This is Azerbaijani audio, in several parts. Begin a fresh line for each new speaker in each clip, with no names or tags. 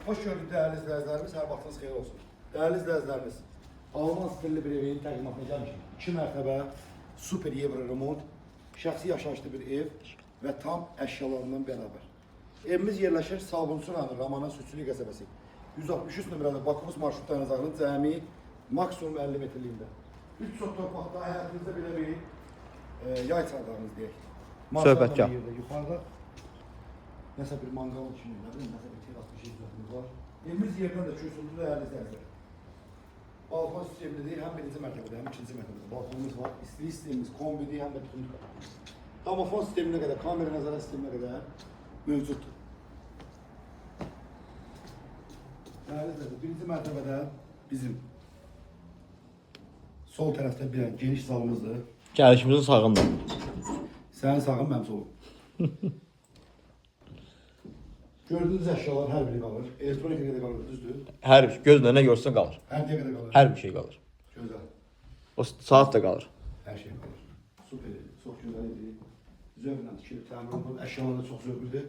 Hoş gördük değerli izləyicilərimiz, hər vaxtınız xeyir olsun. Değerli izləyicilərimiz, Alman stilli bir evin təqdimatına gəlmişik. 2 mərtəbə, super Euro remont, şəxsi yaşayışlı bir ev və tam əşyalarından bərabər. Evimiz yerləşir Sabunçu rayonu Ramana Sütçülük qəsəbəsi. 163 nömrəli Bakımız marşrut dayanacağının cəmi maksimum 50 metrliyində. 3 sot torpaqda həyatınızda belə bir yay çardağınız deyək.
Söhbətkar.
Yuxarıda nəsə bir mangal kimi, nəsə bir teras bir şey düzəltimiz var. Evimiz yerdən də köçüldü değerli izləyicilər. Balkon sistemidir, həm birinci mərtəbədə, həm ikinci mərtəbədə balkonumuz var. İstilik sistemimiz kombidir, həm də bütün domofon sisteminə qədər, kamera nəzarət sisteminə qədər mövcuddur. Değerli izləyicilər, birinci mərtəbədə bizim sol tərəfdə bir geniş zalımızdır.
Gəlişimizin sağında.
Sənin sağın mənim solum. Gördüğünüz əşyalar hər biri qalır. Elektronika qədər qalır, düzdür?
Hər bir gözlə nə görsən qalır.
Hər dəyə qədər qalır.
Hər bir şey qalır.
Gözəl.
O saat da qalır.
Hər şey qalır. Super, çox gözəl idi. Zövqlə tikilib, təmir olunub, əşyalar da çox zövqlüdür.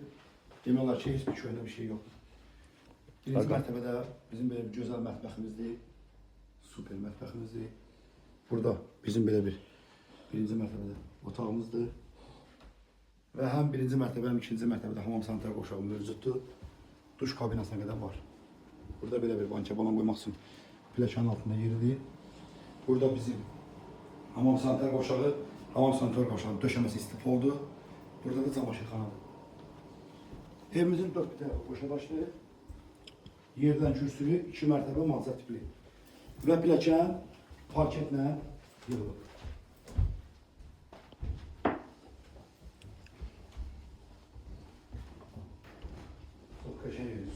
Demək olar ki, heç bir köhnə bir şey yoxdur. Birinci mərtəbədə bizim belə bir gözəl mətbəximizdir. Super mətbəximizdir. Burada bizim belə bir birinci mərtəbədə otağımızdır. Və həm birinci mərtəbə, həm ikinci mərtəbədə hamam sanitar qoşağı mövcuddur. Duş kabinasına qədər var. Burada belə bir banka balon qoymaq üçün pləkanın altında yeridir. Burada bizim hamam sanitar qoşağı, hamam sanitar qoşağı döşəməsi istifoldur. Burada da çamaşırxanadır. Evimizin dörd bir tərəfi qoşa başlı. Yerdən kürsülü, 2 mərtəbə malzat tipli. Və pləkan parketlə yığılıb.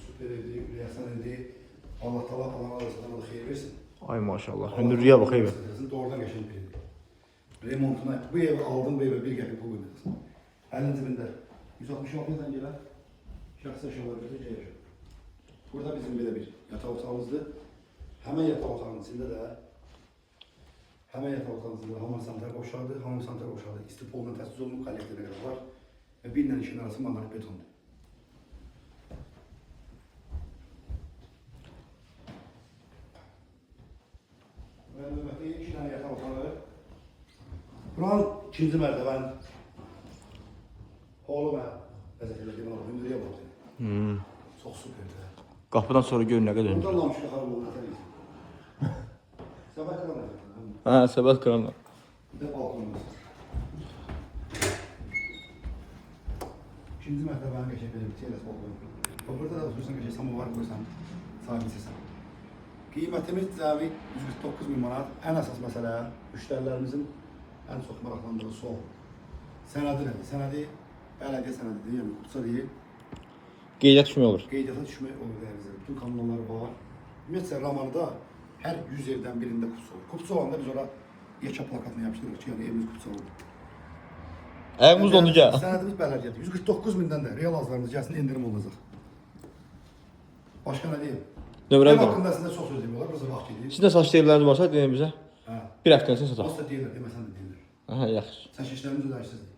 Süper evdi, Rüyasan evdi. Allah tala Allah arasından da xeyir versin.
Ay maşallah. Hündürlüyə bax evi.
Doğrudan geçen bir evdi. Remontuna, bu evi aldım, bu eve bir qəpik pul verməsin. Əlin cibində 166 yıldan gələn şəxsi əşyalar götürüb yaşıyor. Burada bizim belə bir yataq otağımızdır. Həmən yataq otağının içində də hamam sanitar qoşağıdır. Hamam sanitar qoşağı istipolla təchiz olunub, kollektorlara var. Və bir ilə işin arası mandalit betondur. İki tane yataq otağı. Buranın ikinci mərtəbənin holu və vəzifələri var. Hündürlüyə bax. Çox süperdir.
Qapıdan sonra gör nə qədər.
Burada lamışlı xarab oldu. Səbət kranı.
Hə, səbət kranı.
Bir də balkonumuz. İkinci mərtəbənin qəşəng belə bir teras balkonu. Burada da otursan qəşəng samovar qoysan, sahibisisən. Qiymətimiz cəmi 149 min manat. Ən əsas məsələ müştərilərimizin ən çox maraqlandığı sual. Sənədi nədir? Sənədi bələdiyyə sənədidir, yəni qutsa deyil.
Qeydiyyat düşmək olur.
Qeydiyyata düşmək olur dəyərimizdə. Bütün kanunları var. Ümumiyyətlə Ramanada hər 100 evdən birində qutsa olur. Qutsa olanda biz ora yekə plakatını yapışdırırıq ki, yəni evimiz qutsa olur.
Ayağımız dondu gəl.
Sənədimiz bələdiyyədir. 149 mindən də real azlarımız gəlsin, endirim olacaq. Başqa nə deyim?
Nömrə
Ev
var.
haqqında sizə çox söz demiyorlar, burası vaxt gedir.
Sizdə saç deyirləriniz varsa deyin bizə.
Hə.
Bir həftənin sonra sataq.
Olsa deyirlər, deməsən də deyirlər.
Aha, yaxşı.
Çəkişlərimiz ödəşsizdir.